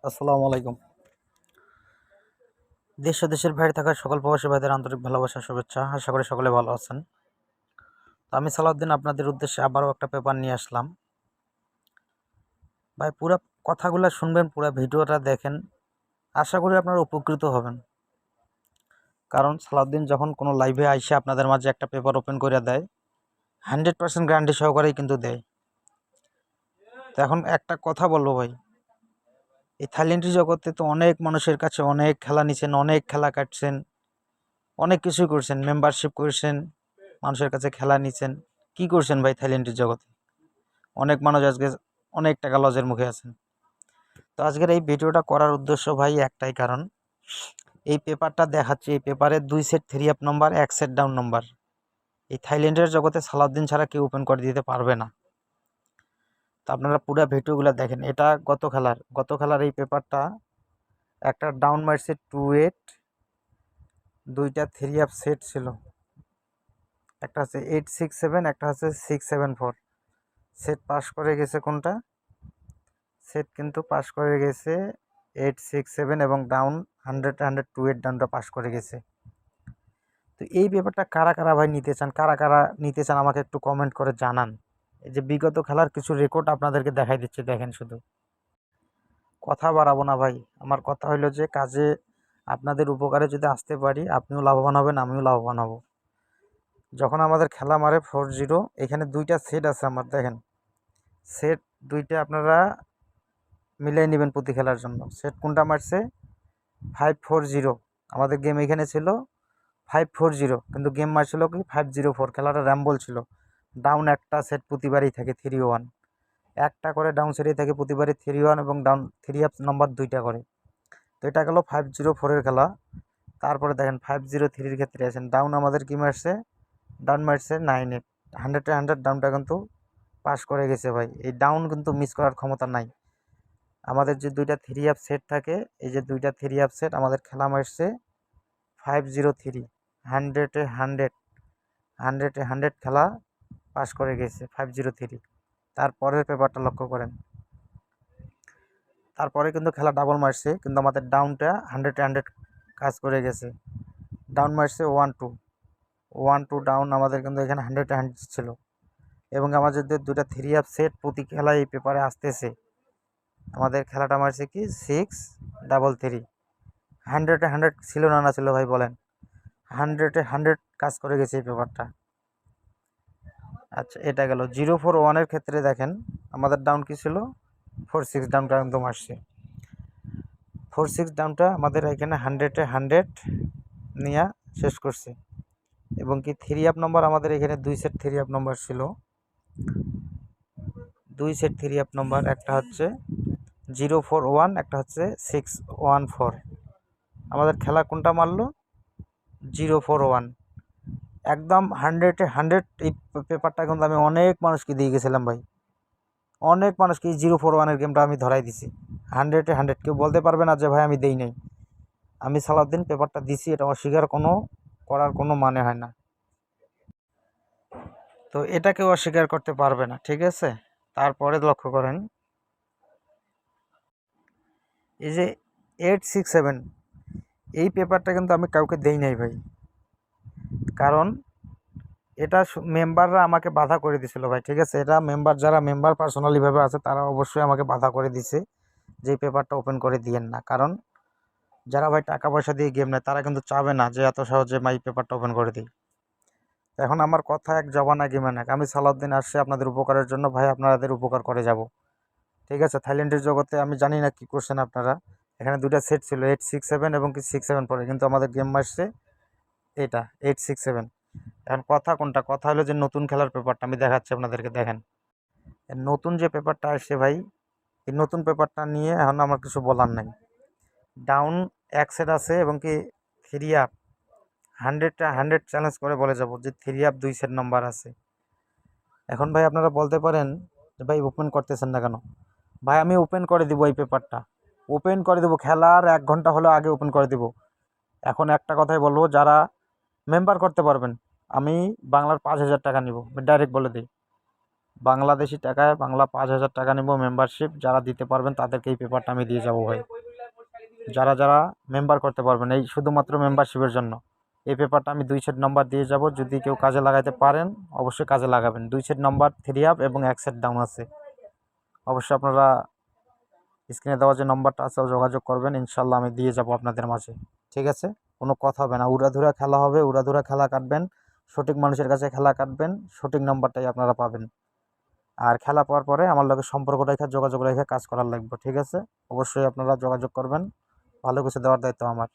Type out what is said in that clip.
আসসালামু আলাইকুম। দেশ ও দেশের বাইরে থাকা সকল প্রবাসী ভাইদের আন্তরিক ভালোবাসা শুভেচ্ছা। আশা করি সকলে ভালো আছেন। তো আমি সালাউদ্দিন আপনাদের উদ্দেশ্যে আবারও একটা পেপার নিয়ে আসলাম। ভাই পুরা কথাগুলো শুনবেন, পুরা ভিডিওটা দেখেন। আশা করি আপনারা উপকৃত হবেন। কারণ সালাউদ্দিন যখন কোনো লাইভে আইসে আপনাদের মাঝে একটা পেপার ওপেন করে দেয়, 100% গ্যারান্টি সহকারেই কিন্তু দেয়। তো এখন একটা কথা বলবো ভাই, এই থাইল্যান্ডের জগতে তো অনেক মানুষের কাছে অনেক খেলা নিছেন, অনেক খেলা কাটছেন, অনেক কিছুই করছেন, মেম্বারশিপ করছেন, মানুষের কাছে খেলা নিছেন। কি করছেন ভাই থাইল্যান্ডের জগতে? অনেক মানুষ আজকে অনেক টাকা লজের মুখে আছেন। তো আজকের এই ভিডিওটা করার উদ্দেশ্য ভাই একটাই কারণ, এই পেপারটা দেখাচ্ছি, এই পেপারে 2 সেট 3 আপ নম্বর, 1 সেট ডাউন নম্বর। এই থাইল্যান্ডের জগতে সালাউদ্দিন ছাড়া কেউ ওপেন করে দিতে পারবে না। তো আপনারা পুরো ভিডিওগুলো দেখেন। এটা গত খেলার এই পেপারটা একটা ডাউন মারছে 2-8, দুইটা 3 আপ সেট ছিল। একটা হচ্ছে 8-6-7, একটা হচ্ছে 6-7-4। সেট পাস করে গেছে কোনটা? সেট কিন্তু পাস করে গেছে 8-6-7 এবং ডাউন 100-100-2-8 ডাউনটা পাস করে গেছে। তো এই ব্যাপারটা কারা কারা ভাই নিতে চান, কারা কারা নিতে চান আমাকে একটু কমেন্ট করে জানান। এই যে বিগত খেলার কিছু রেকর্ড আপনাদেরকে দেখাই দিচ্ছি, দেখেন শুধু। কথা বাড়াবো না ভাই, আমার কথা হলো যে কাজে আপনাদের উপকারে যদি আসতে পারি, আপনিও লাভবান হবেন, আমিও লাভবান হব। যখন আমাদের খেলা মারে 4-0, এখানে দুইটা সেট আছে আমার, দেখেন। সেট দুইটা আপনারা মিলাই নেবেন প্রতি খেলার জন্য। সেট কোনটা মারছে? 5-4-0। আমাদের গেম এখানে ছিল 5-4-0, কিন্তু গেম মারছিল কি 5-0-4। খেলাটা র্যাম্বল ছিল। ডাউন একটা সেট প্রতিবারই থাকে 3-1, একটা করে ডাউন সেটই থাকে প্রতিবারই 3-1, এবং ডাউন 3 আপ নম্বর দুইটা করে। তো এটা গেল 5-0-4-এর খেলা। তারপরে দেখেন 5-0-3-র ক্ষেত্রে আছেন, ডাউন আমাদের কি মারছে? ডাউন মারছে 9-8, 100-100 ডাউনটা কিন্তু পাস করে গেছে ভাই। এই ডাউন কিন্তু মিস করার ক্ষমতা নাই। আমাদের যে দুইটা 3 আপ সেট থাকে, এই যে দুইটা 3 আপ সেট আমাদের খেলা মারছে 5-0-3, 100-100, 100-100 খেলা পাস করে গেছে 5-0-3। তারপরের পেপারটা লক্ষ্য করেন, তারপরে কিন্তু খেলা ডাবল মারছে, কিন্তু আমাদের ডাউনটা 100-100 কাজ করে গেছে। ডাউন মারছে 1-2, 1-2 ডাউন আমাদের কিন্তু এখানে 100-100 ছিল। এবং আমাদের যে দুটা 3 আপ সেট প্রতি খেলায় এই পেপারে আসতেছে, আমাদের খেলাটা মারছে কি 6-3-3। 100-100 ছিল না, না ছিল ভাই বলেন? 100-100 কাজ করে গেছে এই পেপারটা। আচ্ছা, এটা গেল 0-4-1-এর ক্ষেত্রে। দেখেন আমাদের ডাউন কি ছিল? 4-6 ডাউনটা একদম আসছে। 4-6 ডাউনটা আমাদের এখানে 100-100 নিয়ে শেষ করছে। এবং কি 3 আপ নম্বর আমাদের এখানে 2 সেট 3 আপ নম্বর ছিল, 2 সেট 3 আপ নম্বর। একটা হচ্ছে 0-4-1, একটা হচ্ছে 6-1-4। আমাদের খেলা কোনটা মারলো? 0-4-1। একদম 100-100 এই পেপারটা কিন্তু আমি অনেক মানুষকে দিয়ে গেছিলাম ভাই। অনেক মানুষকে এই 0-4-1-এর গেমটা আমি ধরাই দিছি 100-100। কেউ বলতে পারবে না যে ভাই আমি দেই নাই। আমি সালাউদ্দিন পেপারটা দিছি, এটা অস্বীকার করার কোনো মানে হয় না। তো এটা কেউ অস্বীকার করতে পারবে না, ঠিক আছে? তারপরে লক্ষ্য করেন, এই যে 8-6-7 এই পেপারটা কিন্তু আমি কাউকে দেই নাই ভাই। কারণ এটা মেম্বাররা আমাকে বাধা করে দিছিল ভাই, ঠিক আছে? এটা মেম্বার, যারা মেম্বার পার্সোনালিভাবে আছে, তারা অবশ্যই আমাকে বাধা করে দিছে যে এই পেপারটা ওপেন করে দিয়েন না। কারণ যারা ভাই টাকা পয়সা দিয়ে গেম নেয়, তারা কিন্তু চাবে না যে এত সহজে এই পেপারটা ওপেন করে দিই। এখন আমার কথা এক জবানা গেমে না, আমি সালাউদ্দিন আসছি আপনাদের উপকারের জন্য ভাই, আপনাদের উপকার করে যাব, ঠিক আছে? থাইল্যান্ডের জগতে আমি জানি না কি করছেন আপনারা। এখানে দুইটা সেট ছিল 8-6-7 এবং কি 6-7-4, কিন্তু আমাদের গেম মারছে এটা 8-6-7। এখন কথা কোনটা? কথা হলো যে নতুন খেলার পেপারটা আমি দেখাচ্ছি আপনাদেরকে, দেখেন। নতুন যে পেপারটা আসছে ভাই, এই নতুন পেপারটা নিয়ে এখন আমার কিছু বলার নাই। ডাউন এক সেট আছে এবং কি 3 আপ 100-100 চ্যালেঞ্জ করে বলে যাব যে 3 আপ 2 সেট নাম্বার আছে। এখন ভাই আপনারা বলতে পারেন যে ভাই ওপেন করতেছেন না কেন? ভাই আমি ওপেন করে দিব, এই পেপারটা ওপেন করে দেবো, খেলার 1 ঘন্টা হলো আগে ওপেন করে দিব। এখন একটা কথাই বলবো, যারা মেম্বার করতে পারবেন, আমি বাংলার 5,000 টাকা নিব, আমি ডাইরেক্ট বলে দিই। বাংলাদেশি টাকায় বাংলা 5,000 টাকা নেব মেম্বারশিপ। যারা দিতে পারবেন তাদেরকে এই পেপারটা আমি দিয়ে যাবো ভাই। যারা যারা মেম্বার করতে পারবেন, এই শুধুমাত্র মেম্বারশিপের জন্য এই পেপারটা আমি 2 সেট নাম্বার দিয়ে যাব। যদি কেউ কাজে লাগাইতে পারেন অবশ্যই কাজে লাগাবেন। 2 সেট নাম্বার 3 আপ এবং 1 সেট ডাউন আছে। অবশ্যই আপনারা স্ক্রিনে দেওয়া যে নম্বরটা আছে যোগাযোগ করবেন, ইনশাল্লাহ আমি দিয়ে যাব আপনাদের মাঝে। ঠিক আছে, কোনো কথা হবে না, উড়াধুরা খেলা হবে, উড়াধুরা খেলা কাটবেন, সঠিক মানুষের কাছে খেলা কাটবেন, সঠিক নম্বরটাই আপনারা পাবেন। আর খেলা পাওয়ার পরে আমার লগে সম্পর্ক রেখে যোগাযোগ রেখে কাজ করার লাগবে। ঠিক আছে, অবশ্যই আপনারা যোগাযোগ করবেন, ভালো কিছু দেওয়ার দায়িত্ব আমার।